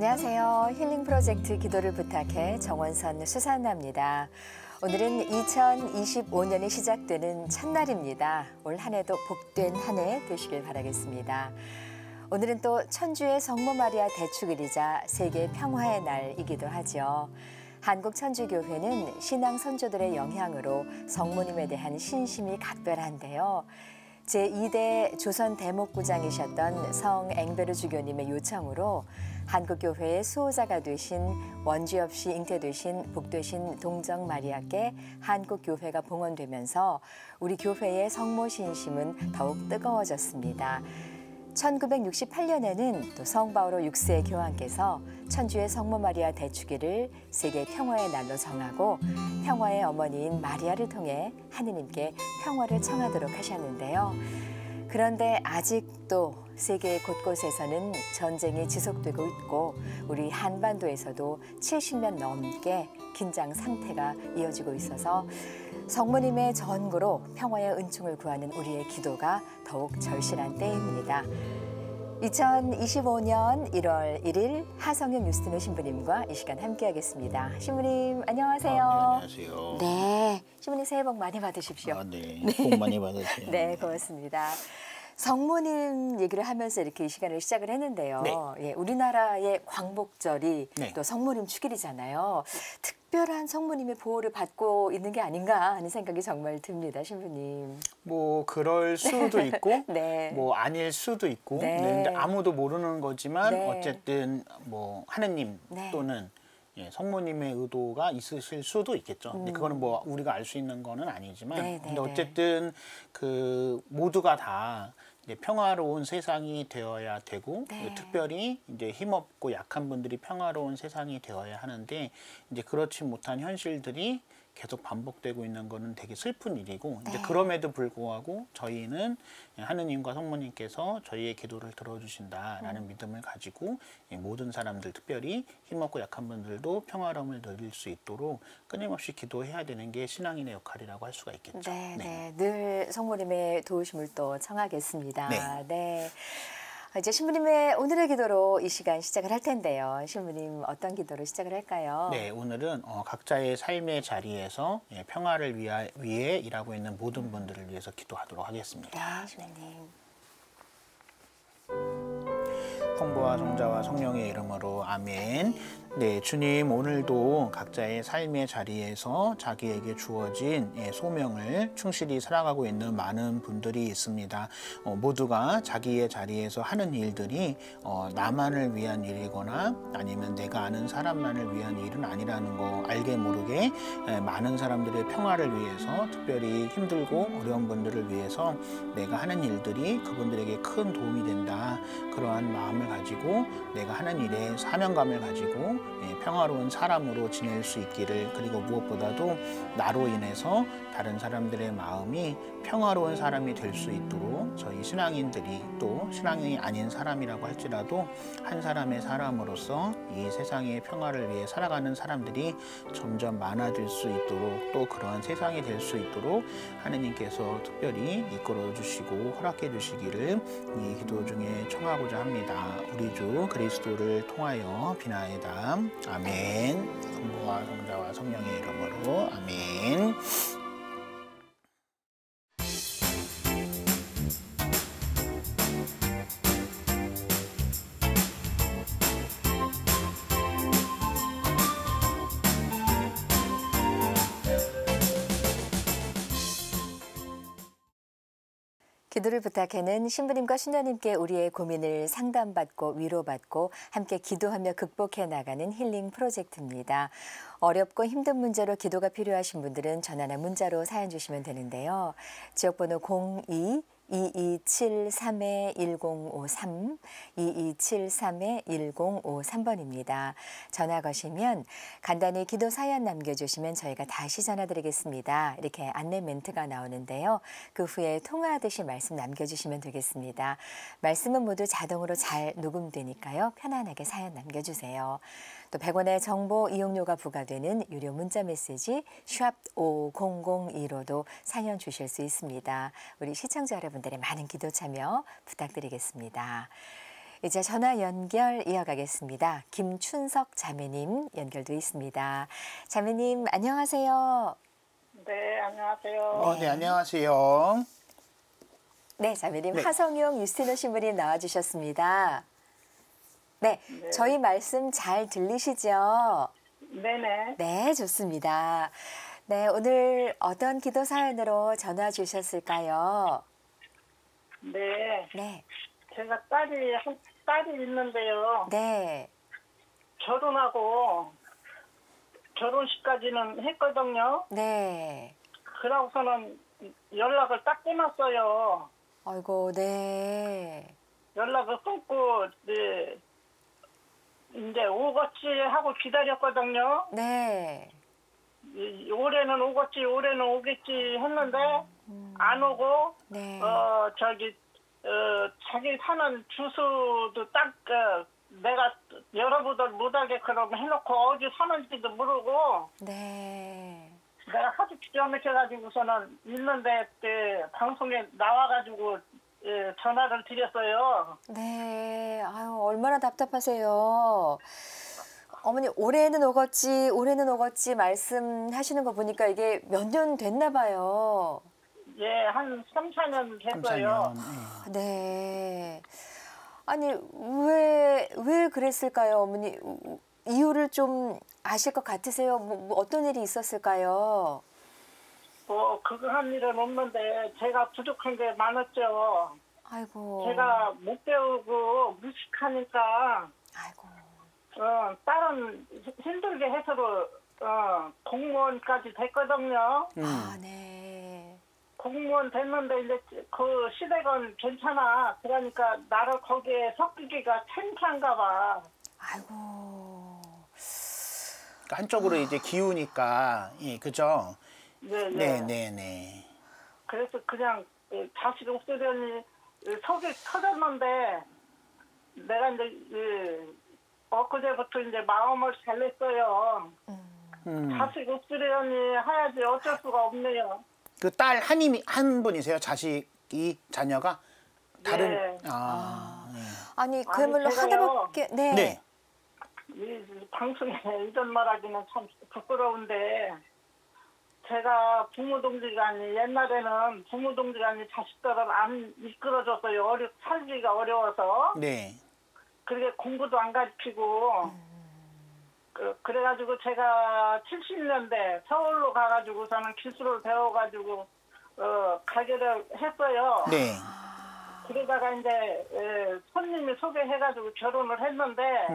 안녕하세요. 힐링 프로젝트 기도를 부탁해 정원선 수산나입니다. 오늘은 2025년이 시작되는 첫날입니다. 올 한 해도 복된 한 해 되시길 바라겠습니다. 오늘은 또 천주의 성모 마리아 대축일이자 세계 평화의 날이기도 하죠. 한국천주교회는 신앙 선조들의 영향으로 성모님에 대한 신심이 각별한데요. 제2대 조선 대목구장이셨던 성 앵베르 주교님의 요청으로 한국교회의 수호자가 되신 원죄 없이 잉태되신 복되신 동정 마리아께 한국교회가 봉헌되면서 우리 교회의 성모 신심은 더욱 뜨거워졌습니다. 1968년에는 또 성바오로 6세 교황께서 천주의 성모 마리아 대축일을 세계 평화의 날로 정하고 평화의 어머니인 마리아를 통해 하느님께 평화를 청하도록 하셨는데요. 그런데 아직도 세계 곳곳에서는 전쟁이 지속되고 있고 우리 한반도에서도 70년 넘게 긴장 상태가 이어지고 있어서 성모님의 전구로 평화의 은총을 구하는 우리의 기도가 더욱 절실한 때입니다. 2025년 1월 1일 하성윤 뉴스트는 신부님과 이 시간 함께하겠습니다. 신부님 안녕하세요. 네, 안녕하세요. 네, 신부님 새해 복 많이 받으십시오. 네, 복 많이 받으세요. 네, 고맙습니다. 성모님 얘기를 하면서 이렇게 이 시간을 시작을 했는데요. 네. 예, 우리나라의 광복절이 네. 또 성모님 축일이잖아요. 특별한 성모님의 보호를 받고 있는 게 아닌가 하는 생각이 정말 듭니다, 신부님. 뭐 그럴 수도 있고, 네. 뭐 아닐 수도 있고, 네. 근데 아무도 모르는 거지만 네. 어쨌든 뭐 하느님 네. 또는 성모님의 의도가 있으실 수도 있겠죠. 근데 그거는 뭐 우리가 알 수 있는 거는 아니지만, 네, 네, 근데 네. 어쨌든 그 모두가 다 이제 평화로운 세상이 되어야 되고, 네. 특별히 이제 힘없고 약한 분들이 평화로운 세상이 되어야 하는데, 이제 그렇지 못한 현실들이 계속 반복되고 있는 거는 되게 슬픈 일이고, 이제 네. 그럼에도 불구하고 저희는 하느님과 성모님께서 저희의 기도를 들어주신다라는 믿음을 가지고 모든 사람들, 특별히 힘없고 약한 분들도 평화로움을 누릴 수 있도록 끊임없이 기도해야 되는 게 신앙인의 역할이라고 할 수가 있겠죠. 네, 네. 늘 성모님의 도우심을 또 청하겠습니다. 네. 네. 이제 신부님의 오늘의 기도로 이 시간 시작을 할 텐데요. 신부님 어떤 기도로 시작을 할까요? 네, 오늘은 각자의 삶의 자리에서 평화를 위해 일하고 있는 모든 분들을 위해서 기도하도록 하겠습니다. 네, 신부님. 성부와 성자와 성령의 이름으로 아멘. 네, 주님 오늘도 각자의 삶의 자리에서 자기에게 주어진 소명을 충실히 살아가고 있는 많은 분들이 있습니다. 모두가 자기의 자리에서 하는 일들이 나만을 위한 일이거나 아니면 내가 아는 사람만을 위한 일은 아니라는 거 알게 모르게 많은 사람들의 평화를 위해서, 특별히 힘들고 어려운 분들을 위해서 내가 하는 일들이 그분들에게 큰 도움이 된다. 그러한 마음을 가지고 내가 하는 일에 사명감을 가지고 평화로운 사람으로 지낼 수 있기를, 그리고 무엇보다도 나로 인해서 다른 사람들의 마음이 평화로운 사람이 될 수 있도록 저희 신앙인들이, 또 신앙인이 아닌 사람이라고 할지라도 한 사람의 사람으로서 이 세상의 평화를 위해 살아가는 사람들이 점점 많아질 수 있도록, 또 그러한 세상이 될 수 있도록 하느님께서 특별히 이끌어 주시고 허락해 주시기를 이 기도 중에 청하고자 합니다. 우리 주 그리스도를 통하여 비나이다. 아멘. 성부와 성자와 성령의 이름으로 아멘. 기도를 부탁해는 신부님과 신녀님께 우리의 고민을 상담받고 위로받고 함께 기도하며 극복해 나가는 힐링 프로젝트입니다. 어렵고 힘든 문제로 기도가 필요하신 분들은 전화나 문자로 사연 주시면 되는데요. 지역번호 02-2273-1053, 2273-1053번입니다. 전화 거시면 간단히 기도 사연 남겨주시면 저희가 다시 전화드리겠습니다. 이렇게 안내 멘트가 나오는데요. 그 후에 통화하듯이 말씀 남겨주시면 되겠습니다. 말씀은 모두 자동으로 잘 녹음되니까요. 편안하게 사연 남겨주세요. 또 100원의 정보 이용료가 부과되는 유료 문자 메시지 샵 5002로도 사연 주실 수 있습니다. 우리 시청자 여러분들의 많은 기도 참여 부탁드리겠습니다. 이제 전화 연결 이어가겠습니다. 김춘석 자매님 연결돼 있습니다. 자매님 안녕하세요. 네, 안녕하세요. 네, 안녕하세요. 네, 자매님 네. 하성용 유스티너 신부님 나와주셨습니다. 네, 저희 말씀 잘 들리시죠? 네네. 네, 좋습니다. 네, 오늘 어떤 기도 사연으로 전화 주셨을까요? 네, 네, 제가 딸이 있는데요. 네, 결혼하고 결혼식까지는 했거든요. 네. 그러고서는 연락을 딱 끊었어요. 아이고, 네. 연락을 끊고 이제 오겠지 하고 기다렸거든요. 네. 올해는 오겠지, 올해는 오겠지 했는데 안 오고 네. 자기 사는 주소도 딱 내가 여러분들 못하게 그럼 해놓고 어디 사는지도 모르고 네. 내가 하도 기가 막혀가지고서는 있는데 방송에 나와가지고 전화를 드렸어요. 네. 아유, 얼마나 답답하세요. 어머니, 올해는 오겠지 말씀하시는 거 보니까 이게 몇 년 됐나 봐요. 예, 한 3, 4년 됐어요. 3, 4년. 네. 아니, 왜 그랬을까요, 어머니? 이유를 좀 아실 것 같으세요? 뭐 어떤 일이 있었을까요? 그거 한 일은 없는데 제가 부족한 게 많았죠. 아이고. 제가 못 배우고 무식하니까 아이고. 딸은 힘들게 해서도 공무원까지 됐거든요. 아, 네. 공무원 됐는데 이제 그 시댁은 괜찮아. 그러니까 나를 거기에 섞이기가 창피한가 봐. 아이고. 그러니까 한쪽으로 이제 기우니까, 예, 그죠? 네. 네. 그래서 그냥 자식 없으려니 속이 터졌는데 내가 이제 엊그제부터 이제 마음을 잘 냈어요. 자식 없으려니 해야지 어쩔 수가 없네요. 그 딸 한 분이세요? 자녀가? 다른? 네. 아니, 그야말로 제가요. 하나밖에, 네. 네. 이 방송에 이런 말하기는 참 부끄러운데 제가 부모동지간이 옛날에는 부모동지간이 자식들을 안 이끌어줬어요. 살기가 어려워서. 네. 그렇게 공부도 안 가르치고 그래가지고 제가 70년대 서울로 가가지고서는 기술을 배워가지고 가게를 했어요. 네. 그러다가 이제 손님이 소개해가지고 결혼을 했는데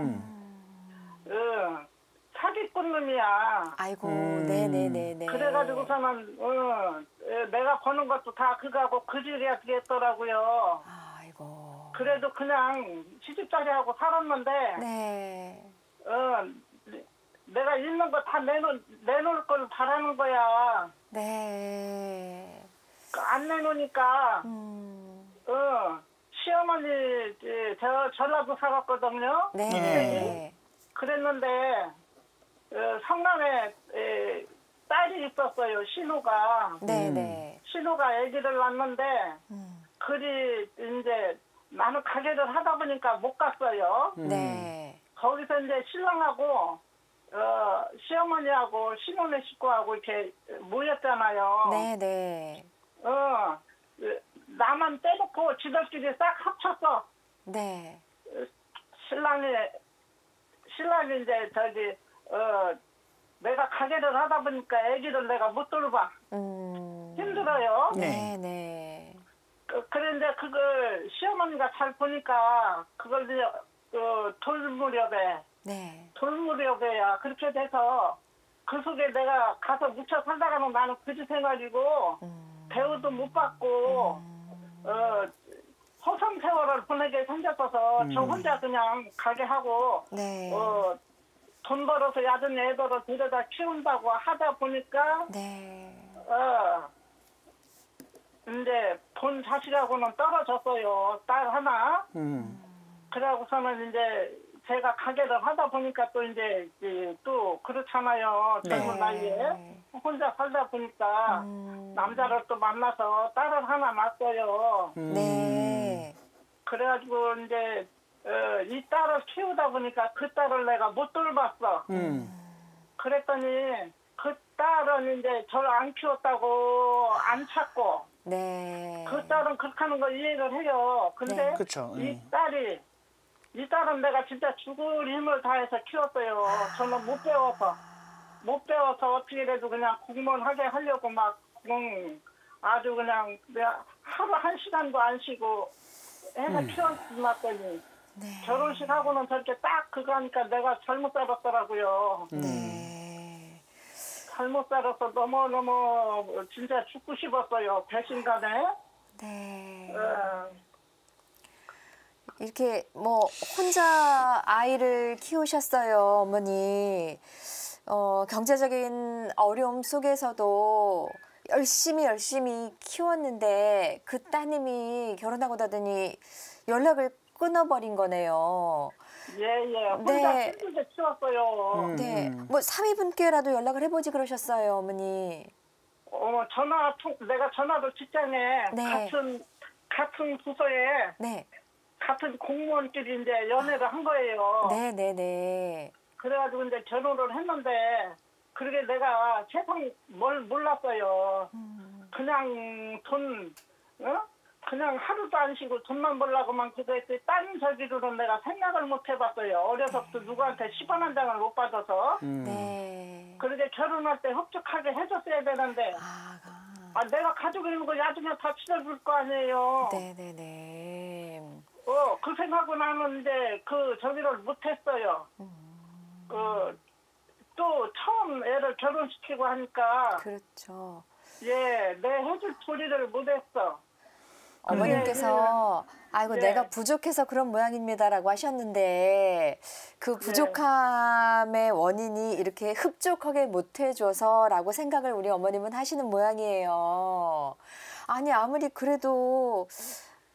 사기꾼 놈이야. 아이고, 네네네네. 그래가지고서는 내가 버는 것도 다 그거하고 그 집이야 되겠더라고요. 아이고. 그래도 그냥 시집살이하고 살았는데 네. 내가 있는 거 다 내놓을 걸 바라는 거야. 네. 안 내놓으니까 시어머니 저 전라도 살았거든요. 네. 그랬는데 성남에 딸이 있었어요. 신우가. 네네. 신우가 아기를 낳는데 그리 이제 나는 가게를 하다 보니까 못 갔어요. 네. 거기서 이제 신랑하고 시어머니하고 신혼의 식구하고 이렇게 모였잖아요. 네네. 나만 빼놓고 지들끼리 싹 합쳤어. 네. 신랑이 이제 내가 가게를 하다 보니까 아기를 내가 못 돌봐. 힘들어요. 네네. 그런데 그걸 시어머니가 잘 보니까 그걸 이제 돌무렵에야 그렇게 돼서 그 속에 내가 가서 묻혀 살다가는 나는 그지 생활이고 배우도 못 받고 허송 세월을 보내게 생겼어서 저 혼자 그냥 가게 하고 네. 돈 벌어서 야든 애들을 데려다 키운다고 하다 보니까 네. 이제 본 자식하고는 떨어졌어요. 딸 하나. 그러고서는 이제 제가 가게를 하다 보니까 또 이제 또 그렇잖아요. 젊은 나이에 혼자 살다 보니까 남자를 또 만나서 딸을 하나 낳았어요. 네. 그래가지고 이제 이 딸을 키우다 보니까 그 딸을 내가 못 돌봤어. 그랬더니 그 딸은 이제 저를 안 키웠다고 안 찾고 네. 그 딸은 그렇게 하는 거 이해를 해요. 근데 네. 그쵸. 이 딸은 내가 진짜 죽을 힘을 다해서 키웠어요. 저는 못 배워서 어떻게라도 그냥 공무원 하게 하려고 막 아주 그냥 내가 하루 1시간도 안 쉬고 해서 키워놨더니 네. 결혼식 하고는 저렇게 딱 그거 하니까 내가 잘못 살았더라고요. 네. 잘못 살아서 너무너무 진짜 죽고 싶었어요. 배신감에. 네. 어, 이렇게 뭐 혼자 아이를 키우셨어요, 어머니. 경제적인 어려움 속에서도 열심히 키웠는데 그 따님이 결혼하고 나더니 연락을 끊어버린 거네요. 예. 혼자 네. 힘들게 키웠어요. 네. 뭐 사위분께라도 연락을 해보지 그러셨어요, 어머니. 내가 전화도 직장에 네. 같은 부서에 네. 같은 공무원끼리 이제 연애를 한 거예요. 네네네. 그래가지고 이제 결혼을 했는데, 그러게 내가 세상 뭘 몰랐어요. 그냥 그냥 하루도 안 쉬고 돈만 벌라고만 그랬더니 딴 저기로는 내가 생각을 못 해봤어요. 어려서부터 누구한테 10원 한 장을 못 받아서. 네. 그러게 결혼할 때 흡족하게 해줬어야 되는데, 내가 가지고 있는 거 나중에 다 치러줄 거 아니에요. 네네네. 그 생각은 나는 이제 저기를 못했어요. 또 처음 애를 결혼시키고 하니까 그렇죠. 내 해줄 도리를 못했어. 어머님께서 아이고 네. 내가 부족해서 그런 모양입니다라고 하셨는데 그 부족함의 원인이 이렇게 흡족하게 못해줘서라고 생각을 우리 어머님은 하시는 모양이에요. 아니 아무리 그래도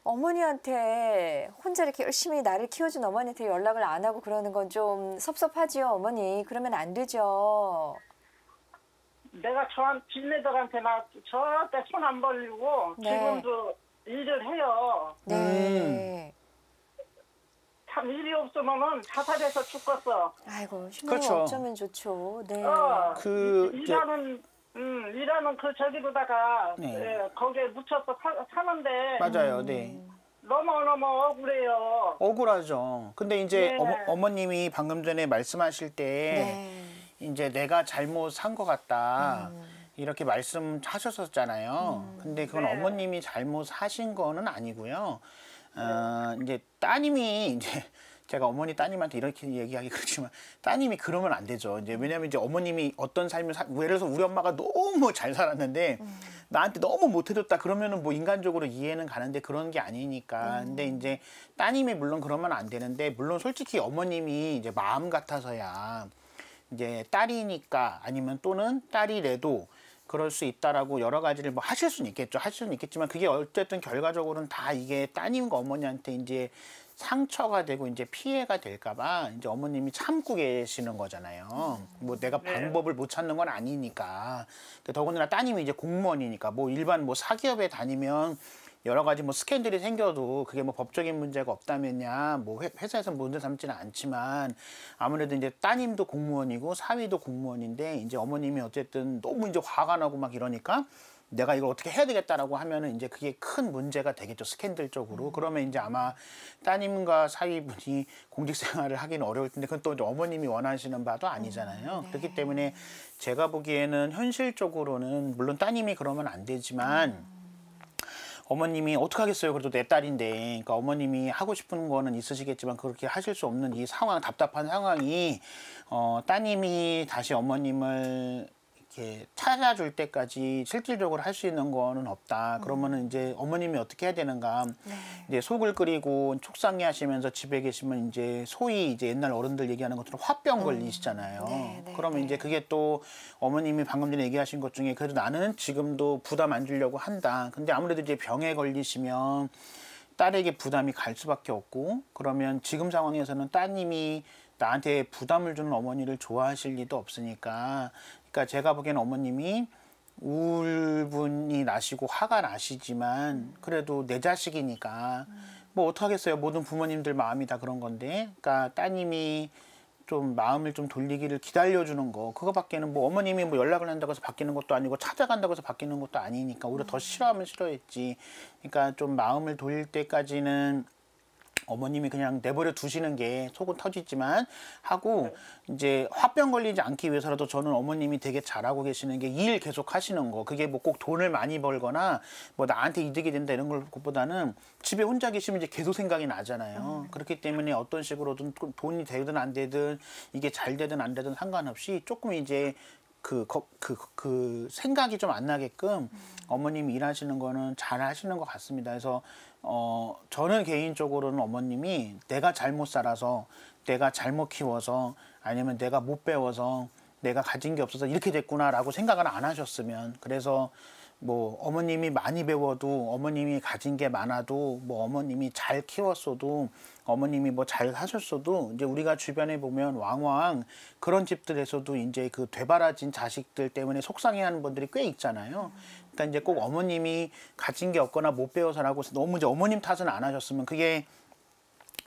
어머니한테 혼자 이렇게 열심히 나를 키워준 어머니한테 연락을 안 하고 그러는 건 좀 섭섭하지요, 어머니. 그러면 안 되죠. 내가 빚내들한테 저한테 손 안 벌리고 네. 지금도 일을 해요. 네. 참 일이 없으면은 자살해서 죽겠어. 아이고 힘이 그렇죠. 어쩌면 좋죠. 네. 일하는 그 저기로다가 네. 거기에 묻혀서 사는데 맞아요. 네. 너무너무 억울해요. 억울하죠. 근데 이제 네. 어머님이 방금 전에 말씀하실 때 네. 이제 내가 잘못한 것 같다. 이렇게 말씀하셨었잖아요. 근데 그건 네. 어머님이 잘못하신 거는 아니고요. 이제 따님이 이제 제가 어머니 따님한테 이렇게 얘기하기 그렇지만 따님이 그러면 안 되죠. 이제 왜냐면 이제 어머님이 어떤 삶을 예를 들어서 우리 엄마가 너무 잘 살았는데 나한테 너무 못해줬다 그러면은 뭐 인간적으로 이해는 가는데 그런 게 아니니까. 근데 이제 따님이 물론 그러면 안 되는데 물론 솔직히 어머님이 이제 마음 같아서야 이제 딸이니까 아니면 또는 딸이래도 그럴 수 있다라고 여러 가지를 뭐 하실 수는 있겠죠. 하실 수는 있겠지만 그게 어쨌든 결과적으로는 다 이게 따님과 어머니한테 이제 상처가 되고 이제 피해가 될까봐 이제 어머님이 참고 계시는 거잖아요. 뭐 내가 방법을 못 찾는 건 아니니까. 더군다나 따님이 이제 공무원이니까 뭐 일반 뭐 사기업에 다니면 여러 가지 뭐 스캔들이 생겨도 그게 뭐 법적인 문제가 없다면야 뭐 회사에서 문제 삼지는 않지만 아무래도 이제 따님도 공무원이고 사위도 공무원인데 이제 어머님이 어쨌든 너무 이제 화가 나고 막 이러니까 내가 이걸 어떻게 해야 되겠다라고 하면은 이제 그게 큰 문제가 되겠죠. 스캔들적으로. 그러면 이제 아마 따님과 사위분이 공직 생활을 하기는 어려울 텐데 그건 또 이제 어머님이 원하시는 바도 아니잖아요. 그렇기 때문에 제가 보기에는 현실적으로는 물론 따님이 그러면 안 되지만 어머님이 어떡하겠어요. 그래도 내 딸인데. 그러니까 어머님이 하고 싶은 거는 있으시겠지만 그렇게 하실 수 없는 이 상황, 답답한 상황이 따님이 다시 어머님을 이렇게 찾아줄 때까지 실질적으로 할 수 있는 거는 없다. 그러면은 이제 어머님이 어떻게 해야 되는가. 이제 속을 끓이고 촉상해 하시면서 집에 계시면 이제 소위 이제 옛날 어른들 얘기하는 것처럼 화병 걸리시잖아요. 그러면 이제 그게 또 어머님이 방금 전에 얘기하신 것 중에 그래도 나는 지금도 부담 안 주려고 한다. 근데 아무래도 이제 병에 걸리시면 딸에게 부담이 갈 수밖에 없고 그러면 지금 상황에서는 따님이 나한테 부담을 주는 어머니를 좋아하실 리도 없으니까 그러니까 제가 보기에는 어머님이 우울분이 나시고 화가 나시지만 그래도 내 자식이니까 뭐 어떡하겠어요. 모든 부모님들 마음이 다 그런 건데. 그러니까 따님이 좀 마음을 좀 돌리기를 기다려주는 거. 그거밖에는 뭐 어머님이 뭐 연락을 한다고 해서 바뀌는 것도 아니고 찾아간다고 해서 바뀌는 것도 아니니까 오히려 더 싫어하면 싫어했지. 그러니까 좀 마음을 돌릴 때까지는 어머님이 그냥 내버려 두시는 게 속은 터지지만 하고 이제 화병 걸리지 않기 위해서라도 저는 어머님이 되게 잘하고 계시는 게 일 계속 하시는 거. 그게 뭐 꼭 돈을 많이 벌거나 뭐 나한테 이득이 된다 이런 것보다는 집에 혼자 계시면 이제 계속 생각이 나잖아요. 그렇기 때문에 어떤 식으로든 돈이 되든 안 되든 이게 잘 되든 안 되든 상관없이 조금 이제 그 생각이 좀 안 나게끔 어머님이 일하시는 거는 잘 하시는 것 같습니다. 그래서 저는 개인적으로는 어머님이 내가 잘못 살아서, 내가 잘못 키워서, 아니면 내가 못 배워서, 내가 가진 게 없어서 이렇게 됐구나라고 생각을 안 하셨으면. 그래서 뭐 어머님이 많이 배워도, 어머님이 가진 게 많아도, 뭐 어머님이 잘 키웠어도, 어머님이 뭐 잘 하셨어도 이제 우리가 주변에 보면 왕왕 그런 집들에서도 이제 그 되바라진 자식들 때문에 속상해하는 분들이 꽤 있잖아요. 그러니까 이제 꼭 어머님이 가진 게 없거나 못 배워서라고 너무 이제 어머님 탓은 안 하셨으면, 그게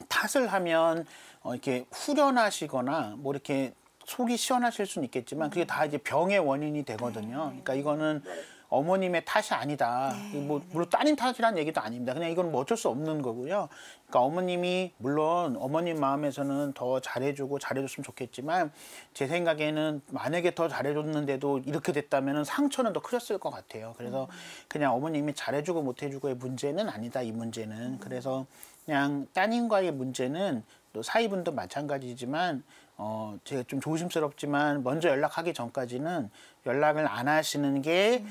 탓을 하면 이렇게 후련하시거나 뭐 이렇게 속이 시원하실 수는 있겠지만 그게 다 이제 병의 원인이 되거든요. 그러니까 이거는 어머님의 탓이 아니다. 뭐 물론 따님 탓이라는 얘기도 아닙니다. 그냥 이건 뭐 어쩔 수 없는 거고요. 그러니까 어머님이 물론 어머님 마음에서는 더 잘해주고 잘해줬으면 좋겠지만 제 생각에는 만약에 더 잘해줬는데도 이렇게 됐다면 상처는 더 크셨을 것 같아요. 그래서 그냥 어머님이 잘해주고 못해주고의 문제는 아니다, 이 문제는. 그래서 그냥 따님과의 문제는 또 사위분도 마찬가지지만 제가 좀 조심스럽지만 먼저 연락하기 전까지는 연락을 안 하시는 게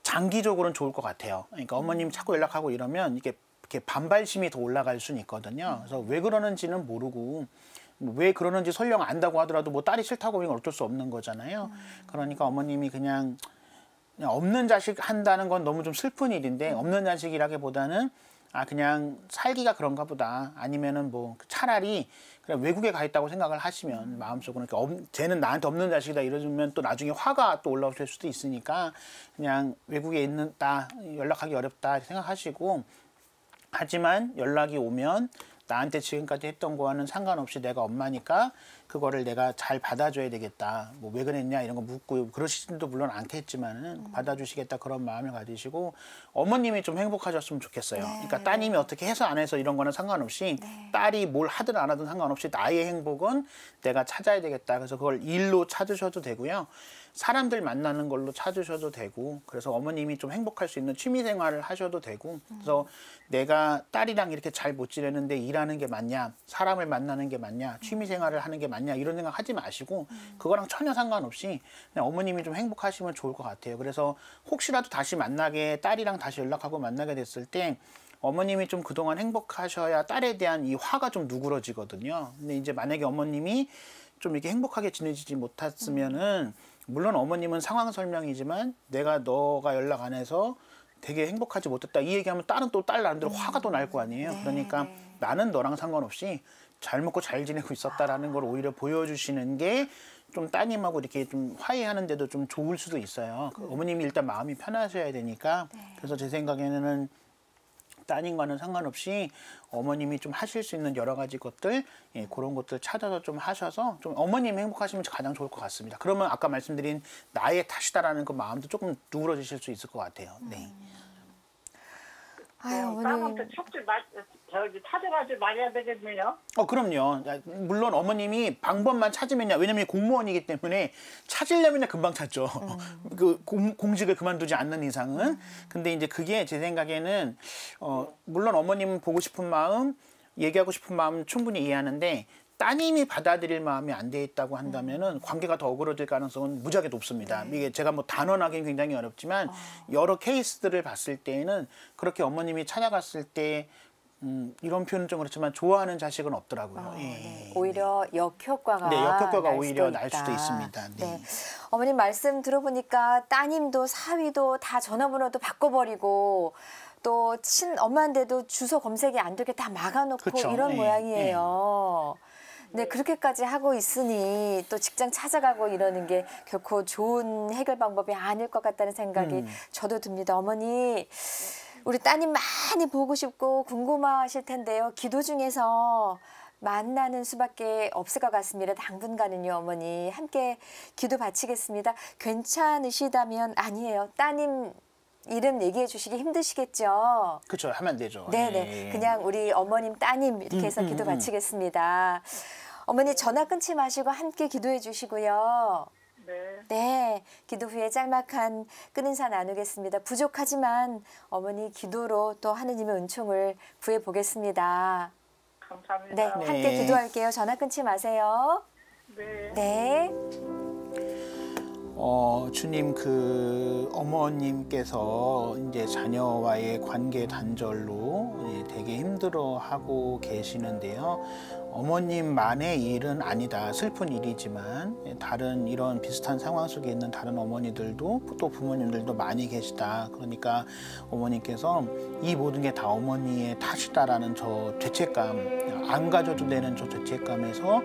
장기적으로는 좋을 것 같아요. 그러니까 어머님 자꾸 연락하고 이러면 이렇게 반발심이 더 올라갈 수는 있거든요. 그래서 왜 그러는지는 모르고 왜 그러는지 설령 안다고 하더라도 뭐 딸이 싫다고 하면 어쩔 수 없는 거잖아요. 그러니까 어머님이 그냥 없는 자식 한다는 건 너무 좀 슬픈 일인데 없는 자식이라기보다는 그냥 살기가 그런가 보다. 아니면은 뭐 차라리 그냥 외국에 가 있다고 생각을 하시면 마음속으로 쟤는 나한테 없는 자식이다 이러면 또 나중에 화가 또 올라오실 수도 있으니까 그냥 외국에 있는다, 연락하기 어렵다 생각하시고, 하지만 연락이 오면 나한테 지금까지 했던 거와는 상관없이 내가 엄마니까 그거를 내가 잘 받아줘야 되겠다. 뭐 왜 그랬냐 이런 거 묻고 그러시지도 물론 않겠지만은 받아주시겠다 그런 마음을 가지시고 어머님이 좀 행복하셨으면 좋겠어요. 그러니까 따님이 어떻게 해서 안 해서 이런 거는 상관없이 딸이 뭘 하든 안 하든 상관없이 나의 행복은 내가 찾아야 되겠다. 그래서 그걸 일로 찾으셔도 되고요. 사람들 만나는 걸로 찾으셔도 되고, 그래서 어머님이 좀 행복할 수 있는 취미 생활을 하셔도 되고, 그래서 내가 딸이랑 이렇게 잘 못 지내는데 일하는 게 맞냐, 사람을 만나는 게 맞냐, 취미 생활을 하는 게 맞냐 이런 생각 하지 마시고 그거랑 전혀 상관없이 그냥 어머님이 좀 행복하시면 좋을 것 같아요. 그래서 혹시라도 다시 딸이랑 다시 연락하고 만나게 됐을 때 어머님이 좀 그동안 행복하셔야 딸에 대한 이 화가 좀 누그러지거든요. 근데 이제 만약에 어머님이 좀 이렇게 행복하게 지내지지 못했으면은 물론 어머님은 상황 설명이지만 너가 연락 안 해서 되게 행복하지 못했다 이 얘기하면 딸은 또 딸 나름대로 화가 또 날 거 아니에요. 그러니까 나는 너랑 상관없이 잘 먹고 잘 지내고 있었다라는 걸 오히려 보여주시는 게 좀 따님하고 이렇게 좀 화해하는데도 좀 좋을 수도 있어요. 어머님이 일단 마음이 편하셔야 되니까. 그래서 제 생각에는 따님과는 상관없이 어머님이 좀 하실 수 있는 여러 가지 것들, 그런 것들 찾아서 좀 하셔서 좀 어머님이 행복하시면 가장 좋을 것 같습니다. 그러면 아까 말씀드린 나의 탓이다라는 그 마음도 조금 누그러지실 수 있을 것 같아요. 네. 아유, 어머니. 딸한테 찾아가지 말아야 되겠네요. 그럼요. 물론 어머님이 방법만 찾으면요. 왜냐면 공무원이기 때문에 찾으려면 금방 찾죠. 그 공직을 그만두지 않는 이상은. 근데 이제 그게 제 생각에는 물론 어머님 보고 싶은 마음, 얘기하고 싶은 마음 충분히 이해하는데 따님이 받아들일 마음이 안 돼 있다고 한다면은 관계가 더 어그러질 가능성은 무지하게 높습니다. 이게 제가 뭐 단언하기는 굉장히 어렵지만 여러 케이스들을 봤을 때에는 그렇게 어머님이 찾아갔을 때 이런 표현은 좀 그렇지만 좋아하는 자식은 없더라고요. 네. 오히려 역효과가 역효과가 오히려 날 수도 있습니다. 네. 어머님 말씀 들어보니까 따님도 사위도 다 전화번호도 바꿔버리고 또 친엄마인데도 주소 검색이 안 되게 다 막아놓고 그쵸. 이런 모양이에요. 네, 그렇게까지 하고 있으니 또 직장 찾아가고 이러는 게 결코 좋은 해결 방법이 아닐 것 같다는 생각이 저도 듭니다. 어머니, 우리 따님 많이 보고 싶고 궁금하실 텐데요. 기도 중에서 만나는 수밖에 없을 것 같습니다. 당분간은요, 어머니. 함께 기도 바치겠습니다. 괜찮으시다면 아니에요. 따님 이름 얘기해 주시기 힘드시겠죠? 그렇죠. 하면 안 되죠. 네네. 그냥 우리 어머님, 따님 이렇게 해서 기도 바치겠습니다. 어머니 전화 끊지 마시고 함께 기도해 주시고요. 네. 네, 기도 후에 짤막한 끝인사 나누겠습니다. 부족하지만 어머니 기도로 또 하느님의 은총을 구해 보겠습니다. 감사합니다. 네, 함께 기도할게요. 전화 끊지 마세요. 네. 네. 주님 그 어머님께서 이제 자녀와의 관계 단절로 되게 힘들어하고 계시는데요. 어머님만의 일은 아니다. 슬픈 일이지만 다른 이런 비슷한 상황 속에 있는 다른 어머니들도 또 부모님들도 많이 계시다. 그러니까 어머니께서 이 모든 게 다 어머니의 탓이다라는 저 죄책감, 안 가져도 되는 저 죄책감에서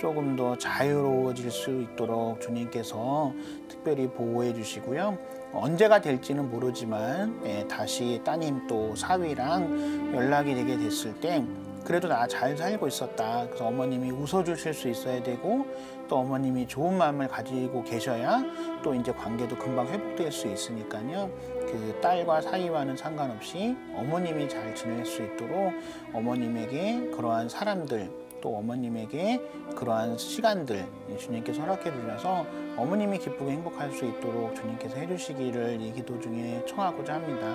조금 더 자유로워질 수 있도록 주님께서 특별히 보호해 주시고요. 언제가 될지는 모르지만 다시 따님 또 사위랑 연락이 되게 됐을 때 그래도 나 잘 살고 있었다. 그래서 어머님이 웃어주실 수 있어야 되고 또 어머님이 좋은 마음을 가지고 계셔야 또 이제 관계도 금방 회복될 수 있으니까요. 그 딸과 사이와는 상관없이 어머님이 잘 지낼 수 있도록 어머님에게 그러한 사람들 또 어머님에게 그러한 시간들 주님께서 허락해 주셔서 어머님이 기쁘게 행복할 수 있도록 주님께서 해주시기를 이 기도 중에 청하고자 합니다.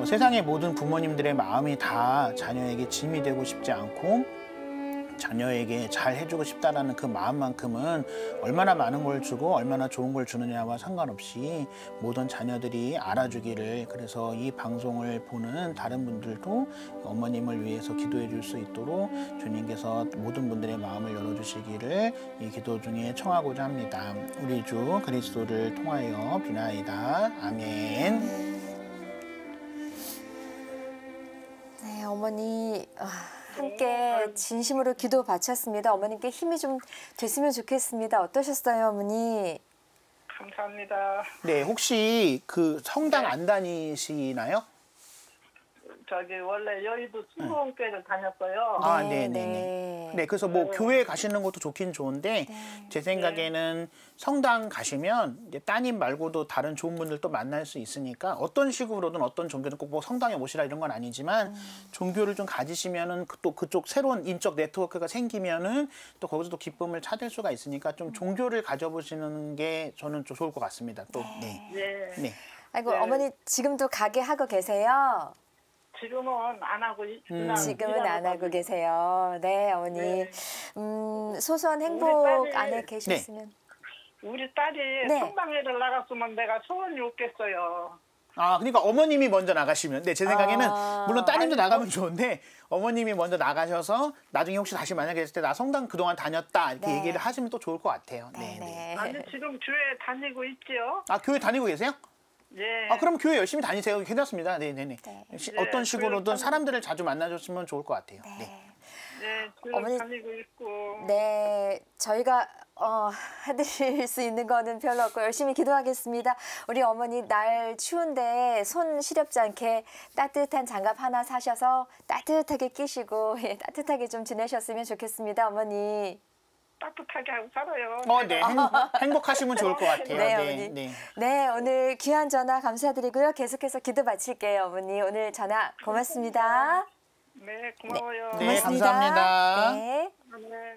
세상의 모든 부모님들의 마음이 다 자녀에게 짐이 되고 싶지 않고 자녀에게 잘 해주고 싶다라는 그 마음만큼은 얼마나 많은 걸 주고 얼마나 좋은 걸 주느냐와 상관없이 모든 자녀들이 알아주기를 그래서 이 방송을 보는 다른 분들도 어머님을 위해서 기도해 줄 수 있도록 주님께서 모든 분들의 마음을 열어주시기를 이 기도 중에 청하고자 합니다. 우리 주 그리스도를 통하여 비나이다. 아멘. 네, 어머니 함께 진심으로 기도 바쳤습니다. 어머님께 힘이 좀 됐으면 좋겠습니다. 어떠셨어요, 어머니? 감사합니다. 네, 혹시 그 성당 안 다니시나요? 저기 원래 여의도 순복음교회를 다녔어요. 아, 네, 네네네. 네, 그래서 뭐 교회 가시는 것도 좋긴 좋은데 제 생각에는 성당 가시면 이제 따님 말고도 다른 좋은 분들도 만날 수 있으니까 어떤 식으로든 어떤 종교든 꼭 뭐 성당에 모시라 이런 건 아니지만 종교를 좀 가지시면은 또 그쪽 새로운 인적 네트워크가 생기면은 또 거기서 또 기쁨을 찾을 수가 있으니까 좀 종교를 가져보시는 게 저는 좀 좋을 것 같습니다. 또 네. 네. 네. 아이고, 네. 어머니 지금도 가게 하고 계세요? 지금은 안 하고 그냥 지금은 안 하고 계세요. 네, 어머니. 네. 소소한 우리 행복 딸이- 안에 계셨으면. 우리 딸이 네. 성당회를 나갔으면 내가 소원이 없겠어요. 아, 그러니까 어머님이 먼저 나가시면, 네, 제 생각에는 물론 따님도 아니, 나가면 좋은데 어머님이 먼저 나가셔서 나중에 혹시 다시 만약에 했을 때 나 성당 그동안 다녔다 이렇게 네. 얘기를 하시면 또 좋을 것 같아요. 네, 네, 네. 네. 아니 지금 교회 다니고 있지요. 아, 교회 다니고 계세요? 예. 아, 그럼 교회 열심히 다니세요. 괜찮습니다. 네, 네, 네. 네. 어떤 네, 식으로든 교회 사람들을 자주 만나줬으면 좋을 것 같아요. 네. 네. 네, 지금 어머니- 다니고 있고. 네, 저희가 해드릴 수 있는 거는 별로 없고 열심히 기도하겠습니다. 우리 어머니 날 추운데 손 시렵지 않게 따뜻한 장갑 하나 사셔서 따뜻하게 끼시고 따뜻하게 좀 지내셨으면 좋겠습니다, 어머니. 따뜻하게 하고 살아요. 네. 행복하시면 좋을 것 같아요. 네, 네, 어머니. 네. 네, 오늘 귀한 전화 감사드리고요. 계속해서 기도 바칠게요, 어머니. 오늘 전화 고맙습니다. 네, 고마워요. 네, 고맙습니다. 감사합니다. 네. 네.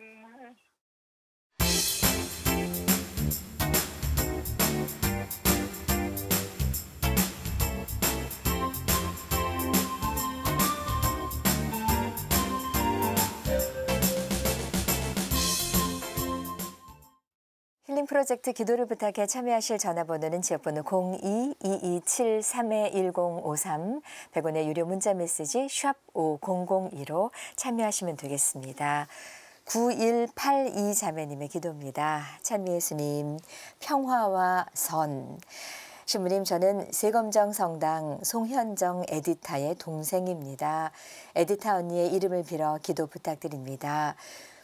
힐링 프로젝트 기도를 부탁해 참여하실 전화번호는 지역번호 02-2273-1053 100원의 유료 문자 메시지 샵 5002로 참여하시면 되겠습니다. 9182 자매님의 기도입니다. 찬미 예수님, 평화와 선. 신부님, 저는 세검정 성당 송현정 에디타의 동생입니다. 에디타 언니의 이름을 빌어 기도 부탁드립니다.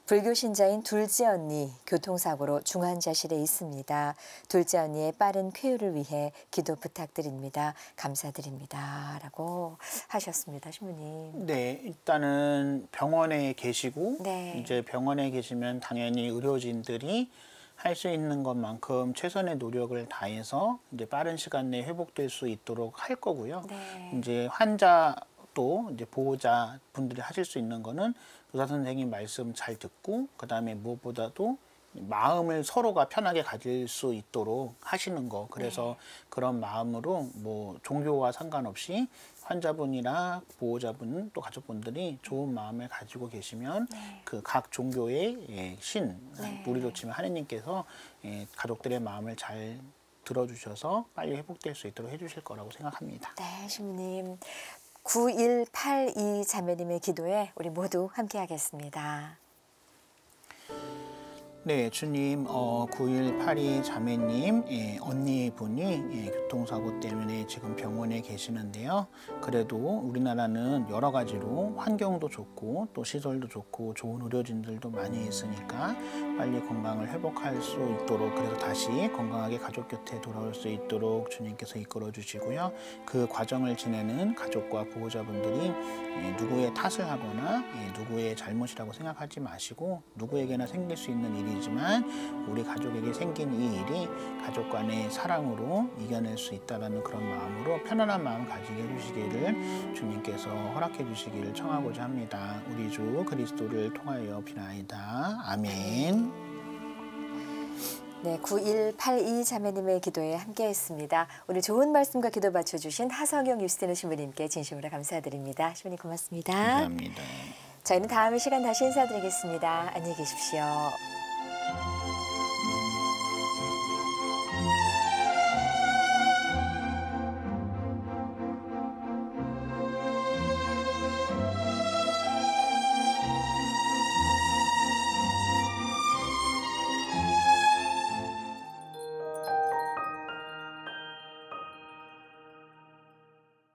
불교 신자인 둘째 언니 교통사고로 중환자실에 있습니다. 둘째 언니의 빠른 쾌유를 위해 기도 부탁드립니다. 감사드립니다. 라고 하셨습니다. 신부님. 네, 일단은 병원에 계시고 네. 이제 병원에 계시면 당연히 의료진들이 할 수 있는 것만큼 최선의 노력을 다해서 이제 빠른 시간 내에 회복될 수 있도록 할 거고요. 네. 이제 환자도 이제 보호자 분들이 하실 수 있는 거는 의사 선생님 말씀 잘 듣고 그다음에 무엇보다도 마음을 서로가 편하게 가질 수 있도록 하시는 거. 그래서 그런 마음으로 뭐 종교와 상관없이 환자분이나 보호자분 또 가족분들이 좋은 마음을 가지고 계시면 그 각 종교의 신, 우리로 치면 하느님께서 가족들의 마음을 잘 들어주셔서 빨리 회복될 수 있도록 해주실 거라고 생각합니다. 네, 신부님. 9182 자매님의 기도에 우리 모두 함께 하겠습니다. 네, 주님, 9182 자매님, 언니분이 교통사고 때문에 지금 병원에 계시는데요. 그래도 우리나라는 여러 가지로 환경도 좋고 또 시설도 좋고 좋은 의료진들도 많이 있으니까 빨리 건강을 회복할 수 있도록 그래서 다시 건강하게 가족 곁에 돌아올 수 있도록 주님께서 이끌어 주시고요. 그 과정을 지내는 가족과 보호자분들이 누구의 탓을 하거나 누구의 잘못이라고 생각하지 마시고 누구에게나 생길 수 있는 일이지만 우리 가족에게 생긴 이 일이 가족 간의 사랑으로 이겨낼 수 있다는 그런 마음으로 편안한 마음 가지게 해주시기를 주님께서 허락해 주시기를 청하고자 합니다. 우리 주 그리스도를 통하여 비나이다. 아멘. 네, 9182 자매님의 기도에 함께했습니다. 오늘 좋은 말씀과 기도 받쳐주신 하성영 유스티누 신부님께 진심으로 감사드립니다. 신부님 고맙습니다. 감사합니다. 저희는 다음 시간 다시 인사드리겠습니다. 안녕히 계십시오.